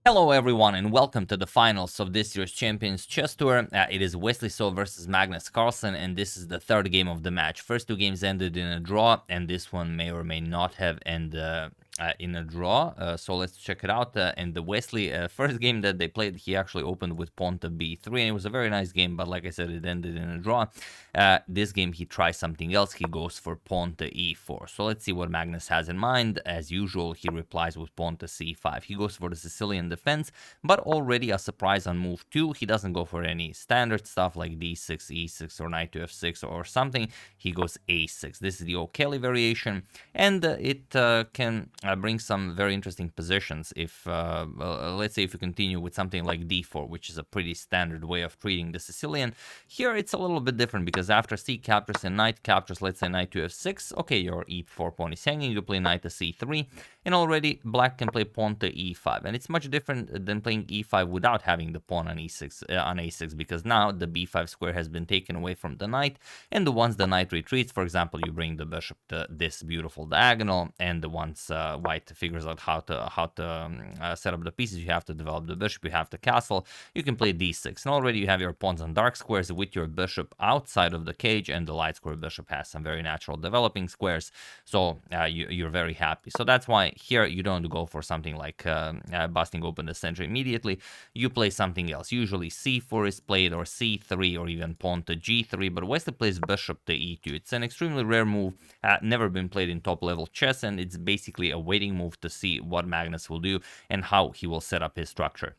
Hello everyone and welcome to the finals of this year's Champions Chess Tour. It is Wesley versus Magnus Carlsen, and this is the third game of the match. First two games ended in a draw, and this one may or may not have ended in a draw. So let's check it out. And the Wesley first game that they played, he actually opened with pawn to b3, and it was a very nice game, but like I said, it ended in a draw. This game he tries something else. He goes for pawn to e4. So let's see what Magnus has in mind. As usual, he replies with pawn to c5. He goes for the Sicilian defense, but already a surprise on move 2. He doesn't go for any standard stuff like d6, e6, or knight to f6 or something. He goes a6. This is the O'Kelly variation, and it can bring some very interesting positions if, let's say, if you continue with something like d4, which is a pretty standard way of treating the Sicilian. Here it's a little bit different because after c captures and knight captures, let's say knight to f6, okay, your e4 pawn is hanging, you play knight to c3, and already black can play pawn to e5, and it's much different than playing e5 without having the pawn on e6 on a6, because now the b5 square has been taken away from the knight, and once the knight retreats, for example, you bring the bishop to this beautiful diagonal, and once white figures out how to set up the pieces, you have to develop the bishop, you have to castle, you can play d6, and already you have your pawns on dark squares with your bishop outside of the cage, and the light square bishop has some very natural developing squares, so you're very happy. So that's why here you don't go for something like busting open the center immediately. You play something else. Usually c4 is played, or c3, or even pawn to g3, but Wesley plays bishop to e2. It's an extremely rare move, never been played in top level chess, and it's basically a waiting move to see what Magnus will do and how he will set up his structure.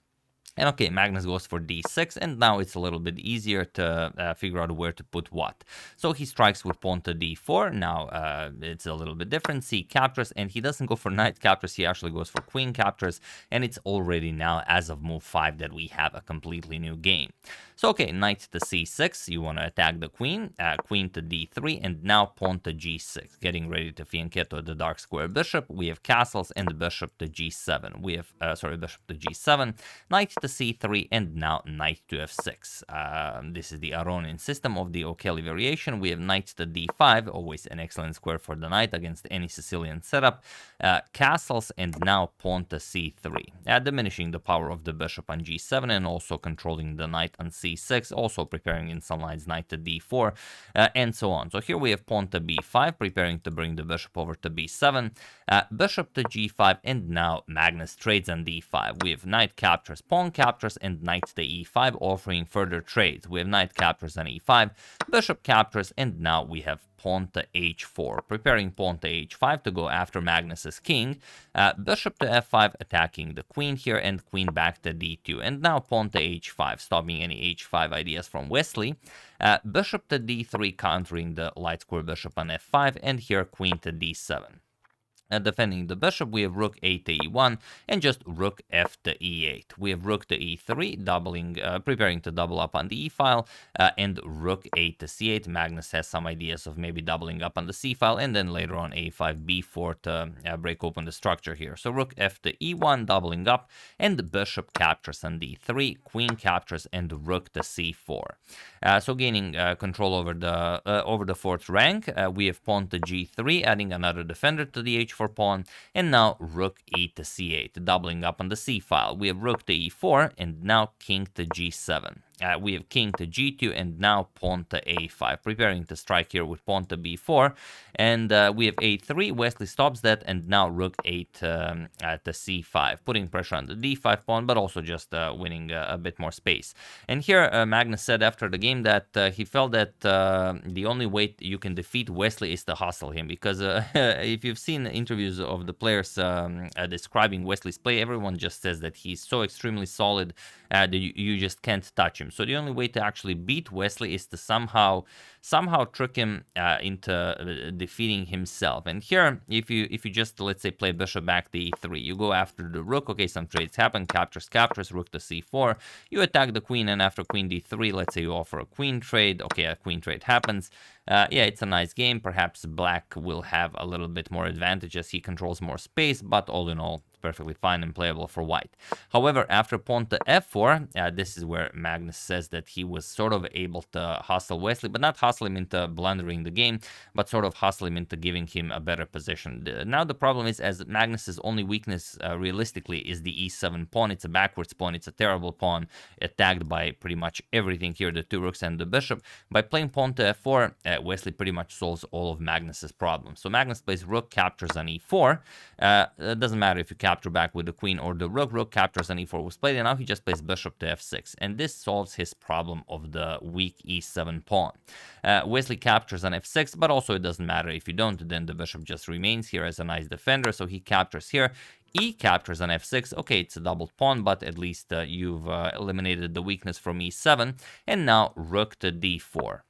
And okay, Magnus goes for d6, and now it's a little bit easier to figure out where to put what. So he strikes with pawn to d4. Now it's a little bit different. C captures, and he doesn't go for knight captures. He actually goes for queen captures, and it's already now, as of move 5, that we have a completely new game. So okay, knight to c6. You want to attack the queen. Queen to d3, and now pawn to g6. Getting ready to fianchetto the dark square bishop. We have castles and bishop to g7. We have, bishop to g7. Knight to c3, and now knight to f6. This is the Aronin system of the O'Kelly variation. We have knight to d5, always an excellent square for the knight against any Sicilian setup. Castles, and now pawn to c3, diminishing the power of the bishop on g7 and also controlling the knight on c6, also preparing in some lines knight to d4, and so on. So here we have pawn to b5, preparing to bring the bishop over to b7, bishop to g5, and now Magnus trades on d5. We have knight captures, pawn captures, and knight to e5, offering further trades. We have knight captures on e5, bishop captures, and now we have pawn to h4, preparing pawn to h5 to go after Magnus's king, bishop to f5, attacking the queen here, and queen back to d2, and now pawn to h5, stopping any h5 ideas from Wesley, bishop to d3, countering the light square bishop on f5, and here queen to d7. Defending the bishop, we have rook a to e1 and just rook f to e8. We have rook to e3, doubling, preparing to double up on the e file, and rook a to c8. Magnus has some ideas of maybe doubling up on the c file, and then later on a5, b4 to break open the structure here. So rook f to e1, doubling up, and the bishop captures on d3, queen captures, and rook to c4. So gaining control over the fourth rank, we have pawn to g3, adding another defender to the h4 pawn, and now rook e to c8, doubling up on the c file. We have rook to e4, and now king to g7. We have king to g2, and now pawn to a5, preparing to strike here with pawn to b4, and we have a3. Wesley stops that, and now rook 8 to c5, putting pressure on the d5 pawn, but also just winning a bit more space. And here Magnus said after the game that he felt that the only way you can defeat Wesley is to hustle him, because if you've seen interviews of the players describing Wesley's play, everyone just says that he's so extremely solid that you just can't touch him. So the only way to actually beat Wesley is to somehow trick him into defeating himself. And here, if you just, let's say, play bishop back to e3, you go after the rook. Okay, some trades happen, captures, rook to c4. You attack the queen, and after queen d3, let's say you offer a queen trade. Okay, a queen trade happens. Yeah, it's a nice game. Perhaps black will have a little bit more advantage as he controls more space, but all in all, perfectly fine and playable for white. However, after pawn to f4, this is where Magnus says that he was sort of able to hustle Wesley, but not hustle him into blundering the game, but sort of hustle him into giving him a better position. Now the problem is, as Magnus's only weakness realistically is the e7 pawn. It's a backwards pawn. It's a terrible pawn, attacked by pretty much everything here, the two rooks and the bishop. By playing pawn to f4, Wesley pretty much solves all of Magnus's problems. So Magnus plays rook, captures on e4. It doesn't matter if you capture back with the queen or the rook. Rook captures on e4 was played, and now he just plays bishop to f6. And this solves his problem of the weak e7 pawn. Wesley captures on f6, but also it doesn't matter if you don't, then the bishop just remains here as a nice defender. So he captures here. E captures on f6. Okay, it's a doubled pawn, but at least you've eliminated the weakness from e7. And now rook to d4.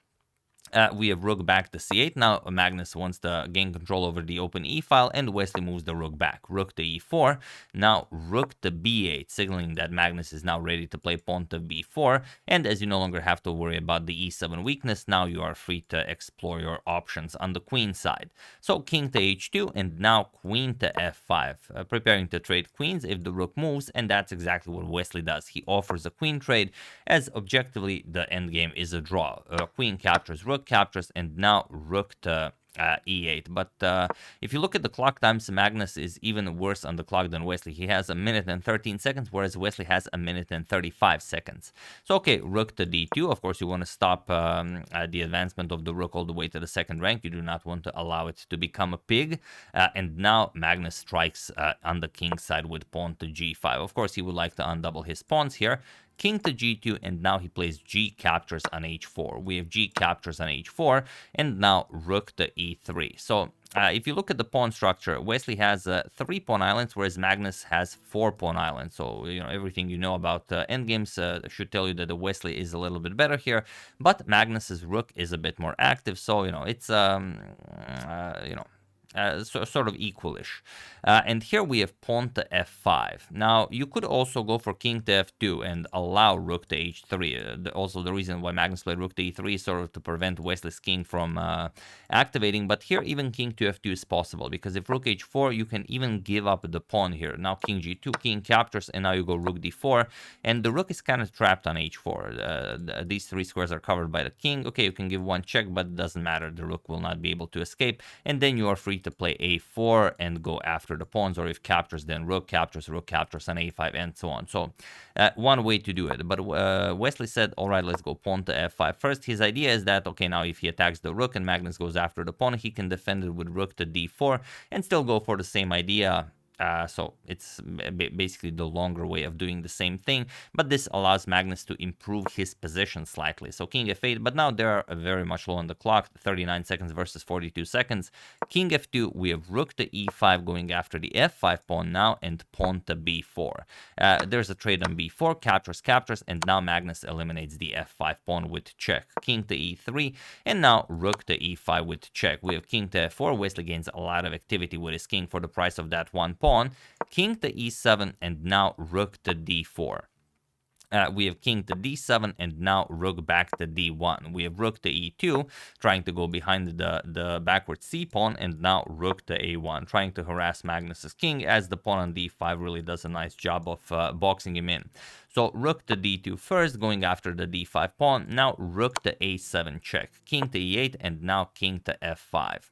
We have rook back to c8. Now Magnus wants to gain control over the open e file, and Wesley moves the rook back. Rook to e4. Now rook to b8, signaling that Magnus is now ready to play pawn to b4. And as you no longer have to worry about the e7 weakness, now you are free to explore your options on the queen side. So king to h2, and now queen to f5, preparing to trade queens if the rook moves, and that's exactly what Wesley does. He offers a queen trade, as objectively the endgame is a draw. Queen captures rook, captures, and now rook to e8. But if you look at the clock times, Magnus is even worse on the clock than Wesley. He has 1 minute and 13 seconds, whereas Wesley has 1 minute and 35 seconds. So okay, rook to d2. Of course, you want to stop the advancement of the rook all the way to the second rank. You do not want to allow it to become a pig. And now Magnus strikes on the king side with pawn to g5. Of course, he would like to undouble his pawns here. King to g2, and now he plays g captures on h4. We have g captures on h4, and now rook to e3. So if you look at the pawn structure, Wesley has 3 pawn islands, whereas Magnus has 4 pawn islands. So everything you know about endgames should tell you that the Wesley is a little bit better here, but Magnus's rook is a bit more active. So it's sort of equalish. And here we have pawn to f5. Now, you could also go for king to f2 and allow rook to h3. Also, the reason why Magnus played rook to e3 is sort of to prevent Wesley's king from activating. But here, even king to f2 is possible, because if rook h4, you can even give up the pawn here. Now, king g2, king captures, and now you go rook d4. And the rook is kind of trapped on h4. These 3 squares are covered by the king. Okay, you can give one check, but it doesn't matter. The rook will not be able to escape. And then you are free to play a4 and go after the pawns, or if captures, then rook captures on a5, and so on. So one way to do it. But Wesley said, all right, let's go pawn to f5 first. His idea is that, okay, now if he attacks the rook and Magnus goes after the pawn, he can defend it with rook to d4 and still go for the same idea. So it's basically the longer way of doing the same thing, but this allows Magnus to improve his position slightly. So king f8, but now they're very much low on the clock, 39 seconds versus 42 seconds. King f2, we have rook to e5 going after the f5 pawn now, and pawn to b4. There's a trade on b4, captures, and now Magnus eliminates the f5 pawn with check. King to e3, and now rook to e5 with check. We have king to f4. Wesley gains a lot of activity with his king for the price of that one pawn. King to e7, and now rook to d4. We have king to d7, and now rook back to d1. We have rook to e2, trying to go behind the backward c pawn, and now rook to a1, trying to harass Magnus's king, as the pawn on d5 really does a nice job of boxing him in. So rook to d2 first, going after the d5 pawn. Now rook to a7 check. King to e8, and now king to f5.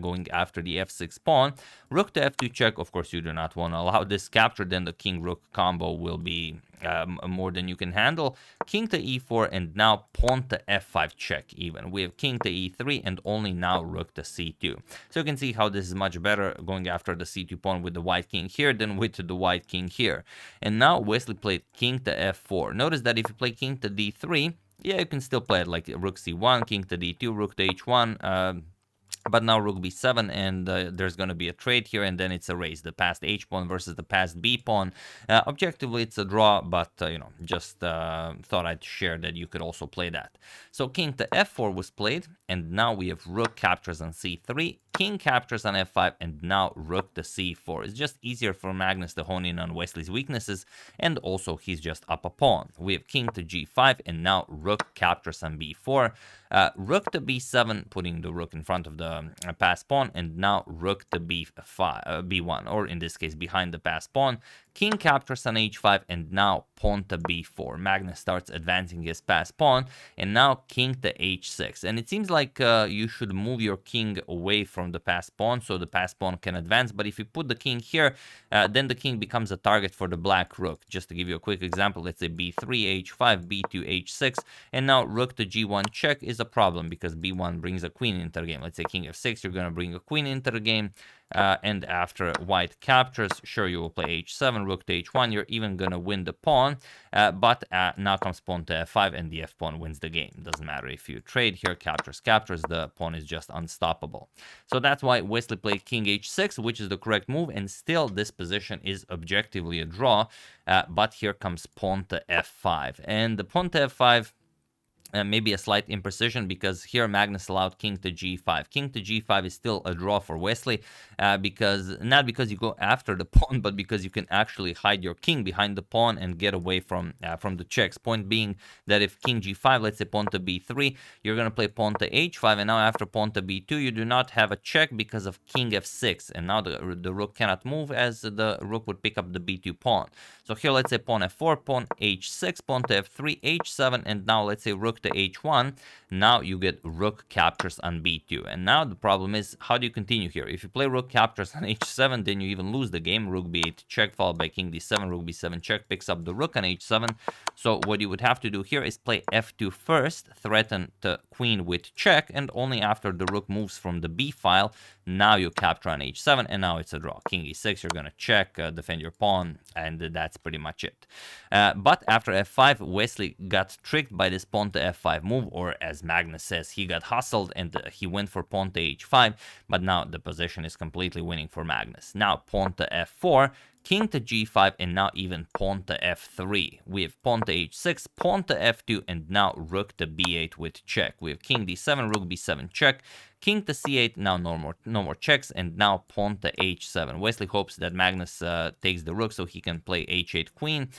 Going after the f6 pawn. Rook to f2 check. Of course, you do not want to allow this capture. Then the king-rook combo will be more than you can handle. King to e4, and now pawn to f5 check even. We have king to e3, and only now rook to c2. So you can see how this is much better, going after the c2 pawn with the white king here than with the white king here. And now Wesley played king to f4. Notice that if you play king to d3, yeah, you can still play it like rook c1, king to d2, rook to h1, But now rook b7, and there's going to be a trade here, and then it's a race. The passed h pawn versus the passed b pawn. Objectively, it's a draw, but just thought I'd share that you could also play that. So king to f4 was played, and now we have rook captures on c3, king captures on f5, and now rook to c4. It's just easier for Magnus to hone in on Wesley's weaknesses, and also he's just up a pawn. We have king to g5, and now rook captures on b4. Rook to b7, putting the rook in front of the passed pawn, and now rook to b1, or in this case behind the passed pawn. King captures on h5, and now pawn to b4. Magnus starts advancing his passed pawn, and now king to h6. And it seems like you should move your king away from the passed pawn so the passed pawn can advance. But if you put the king here, then the king becomes a target for the black rook. Just to give you a quick example, let's say b3, h5, b2, h6, and now rook to g1 check is a problem because b1 brings a queen into the game. Let's say king f6, you're going to bring a queen into the game. And after white captures, sure, you will play h7, rook to h1, you're even going to win the pawn, but now comes pawn to f5, and the f pawn wins the game. Doesn't matter if you trade here, captures, the pawn is just unstoppable. So that's why Wesley played king h6, which is the correct move, and still this position is objectively a draw, but here comes pawn to f5, and the pawn to f5, maybe a slight imprecision because here Magnus allowed king to g5. King to g5 is still a draw for Wesley because not because you go after the pawn, but because you can actually hide your king behind the pawn and get away from the checks. Point being that if king g5, let's say pawn to b3, you're going to play pawn to h5, and now after pawn to b2, you do not have a check because of king f6, and now the rook cannot move as the rook would pick up the b2 pawn. So here let's say pawn f4, pawn h6, pawn to f3, h7, and now let's say rook to h1. Now you get rook captures on b2, and now the problem is, how do you continue here? If you play rook captures on h7, then you even lose the game. Rook b8 check followed by king d7, rook b7 check picks up the rook on h7. So what you would have to do here is play f2 first, threaten the queen with check, and only after the rook moves from the b file, now you capture on h7, and now it's a draw. King e6, you're gonna check, defend your pawn, and that's pretty much it. But after f5, Wesley got tricked by this pawn to f5 move, or as Magnus says, he got hustled and he went for pawn to h5, but now the position is completely winning for Magnus. Now pawn to f4, king to g5, and now even pawn to f3. We have pawn to h6, pawn to f2, and now rook to b8 with check. We have king d7, rook b7 check, king to c8, now no more checks, and now pawn to h7. Wesley hopes that Magnus takes the rook so he can play h8 queen,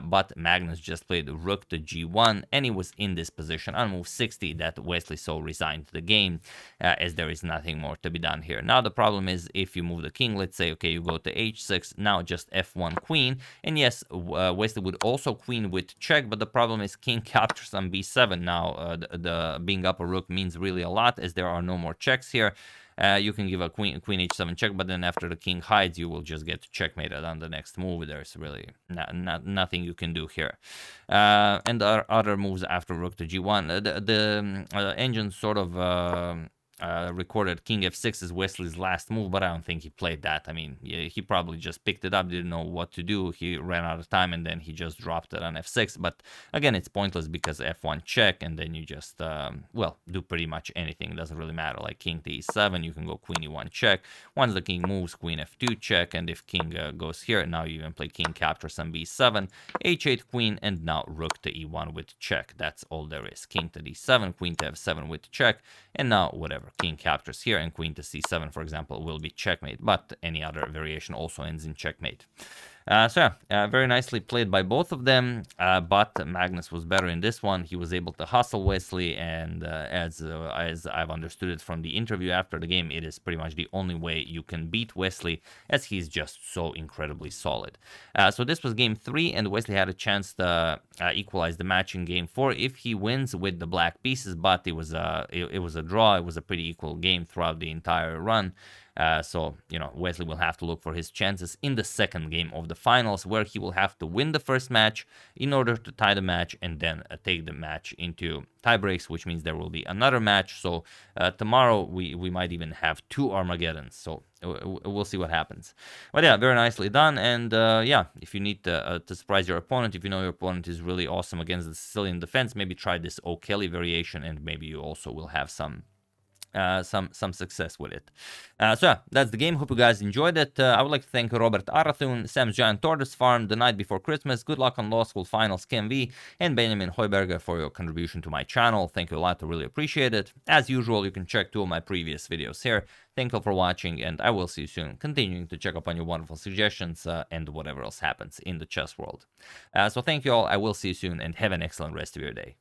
but Magnus just played rook to g1, and he was in this position on move 60 that Wesley so resigned the game, as there is nothing more to be done here. Now the problem is, if you move the king, let's say, okay, you go to h6, now just f1 queen, and yes, Wesley would also queen with check, but the problem is king captures on b7. Now the being up a rook means really a lot, as there are no more checks here. You can give a queen h7 check, but then after the king hides, you will just get checkmated on the next move. There's really nothing you can do here. And there are other moves after rook to g1. The engine sort of recorded king f6 as Wesley's last move, but I don't think he played that. I mean, he probably just picked it up, didn't know what to do. He ran out of time, and then he just dropped it on f6. But again, it's pointless because f1 check, and then you just, well, do pretty much anything. It doesn't really matter. Like king to e7, you can go queen e1 check. Once the king moves, queen f2 check, and if king goes here, now you even play king captures on b7, h8 queen, and now rook to e1 with check. That's all there is. King to d7, queen to f7 with check, and now whatever. King captures here, and queen to c7, for example, will be checkmate, but any other variation also ends in checkmate. So yeah, very nicely played by both of them, but Magnus was better in this one. He was able to hustle Wesley, and as I've understood it from the interview after the game, it is pretty much the only way you can beat Wesley, as he's just so incredibly solid. So this was game 3, and Wesley had a chance to equalize the match in game 4 if he wins with the black pieces, but it was a draw. It was a pretty equal game throughout the entire run. So, Wesley will have to look for his chances in the second game of the finals, where he will have to win the first match in order to tie the match, and then take the match into tie breaks, which means there will be another match. So tomorrow we might even have 2 Armageddons. So we'll see what happens. But yeah, very nicely done. And yeah, if you need to surprise your opponent, if you know your opponent is really awesome against the Sicilian defense, maybe try this O'Kelly variation, and maybe you also will have some some success with it. So yeah, that's the game. Hope you guys enjoyed it. I would like to thank Robert Arathun, Sam's Giant Tortoise Farm, The Night Before Christmas, Good Luck on Law School Finals, Ken V, and Benjamin Heuberger for your contribution to my channel. Thank you a lot. I really appreciate it. As usual, you can check 2 of my previous videos here. Thank you for watching, and I will see you soon, continuing to check up on your wonderful suggestions and whatever else happens in the chess world. So thank you all. I will see you soon, and have an excellent rest of your day.